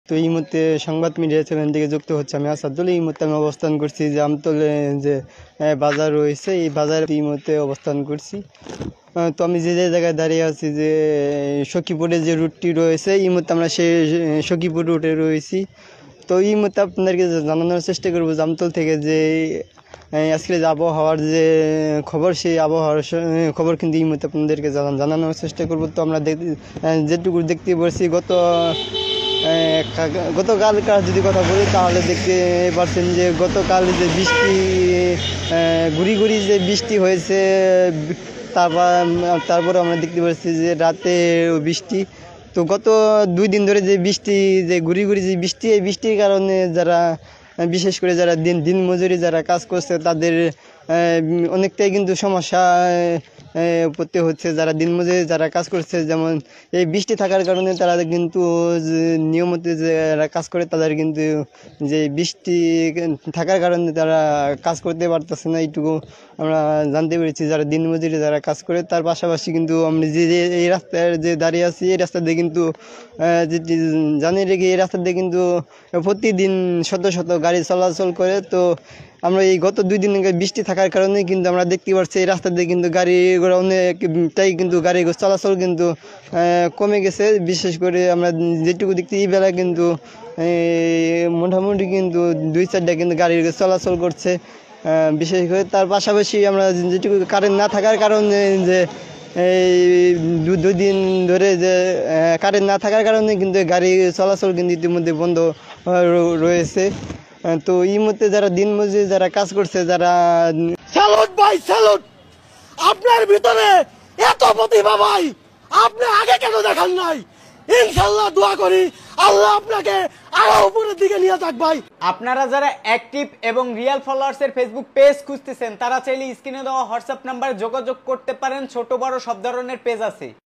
তো এই মুহূর্তে সংবাদ মিডিয়া চ্যানেল থেকে যুক্ত হচ্ছে আমি আসাদুল। এই মুহূর্তে আমি অবস্থান করছি যে আমতলে যে বাজার রয়েছে, এই বাজারে এই মুহূর্তে অবস্থান করছি। তো আমি যে জায়গায় দাঁড়িয়ে আছি যে সখীপুরে যে রুটটি রয়েছে, এই মুহূর্তে আমরা সেই সখীপুর রুটে রয়েছি। তো এই মুহূর্তে আপনাদেরকে জানানোর চেষ্টা করবো জামতল থেকে যে আজকে যে আবহাওয়ার যে খবর, সেই আবহাওয়ার খবর কিন্তু এই মুহূর্তে আপনাদেরকে জানানোর চেষ্টা করবো। তো আমরা যেটুকু দেখতে পাচ্ছি গতকালকার যদি কথা বলি তাহলে দেখতে পাচ্ছেন যে গতকাল যে বৃষ্টি গুড়ি গুড়ি যে বৃষ্টি হয়েছে, তারপরে আমরা দেখতে পাচ্ছি যে রাতে বৃষ্টি। তো গত 2 দিন ধরে যে বৃষ্টি, যে গুড়ি গুড়ি যে বৃষ্টি, এই বৃষ্টির কারণে যারা বিশেষ করে যারা দিন মজুরি যারা কাজ করছে তাদের অনেকটাই কিন্তু সমস্যা পড়তে হচ্ছে। যারা দিনমজুরি যারা কাজ করছে, যেমন এই বৃষ্টি থাকার কারণে তারা কিন্তু নিয়মিত যারা কাজ করে তাদের কিন্তু যে বৃষ্টি থাকার কারণে তারা কাজ করতে পারতেছে না, এইটুকু আমরা জানতে পেরেছি যারা দিনমজুরি যারা কাজ করে। তার পাশাপাশি কিন্তু আমরা যে এই রাস্তায় যে দাঁড়িয়ে আছি, এই রাস্তা দিয়ে কিন্তু জানি রেখে এই রাস্তা দিয়ে কিন্তু প্রতিদিন শত শত গাড়ি চলাচল করে। তো আমরা এই গত 2 দিন বৃষ্টি থাকার কারণে কিন্তু আমরা দেখতে পাচ্ছি এই রাস্তা দিয়ে কিন্তু গাড়ি ঘোড়া অনেকটাই কিন্তু গাড়ি চলাচল কিন্তু কমে গেছে। বিশেষ করে আমরা যেটুকু দেখছি এই বেলা কিন্তু মোটামুটি কিন্তু 2-4টা কিন্তু গাড়ি চলাচল করছে বিশেষ করে। তার পাশাপাশি আমরা যেটুকু কারেন্ট না থাকার কারণে যে এই 2 দিন ধরে যে কারেন্ট না থাকার কারণে কিন্তু গাড়ি চলাচল কিন্তু ইতিমধ্যে বন্ধ রয়েছে। তো এই মুহূর্তে যারা দিনমজুরি যারা কাজ করছে, যারা স্যালুট ভাই স্যালুট, আপনার ভিতরে এত প্রতিভা ভাই, আপনি আগে কেন দেখান নাই? ইনশাআল্লাহ দোয়া করি আল্লাহ আপনাকে আরো উপরের দিকে নিয়ে যাক ভাই। আপনারা যারা অ্যাক্টিভ এবং রিয়েল ফলোয়ার্স এর ফেসবুক পেজ খুঁজতেছেন তারা চাইলে স্ক্রিনে দেওয়া হোয়াটসঅ্যাপ নাম্বারে যোগাযোগ করতে পারেন। ছোট বড় সব ধরনের পেজ আছে।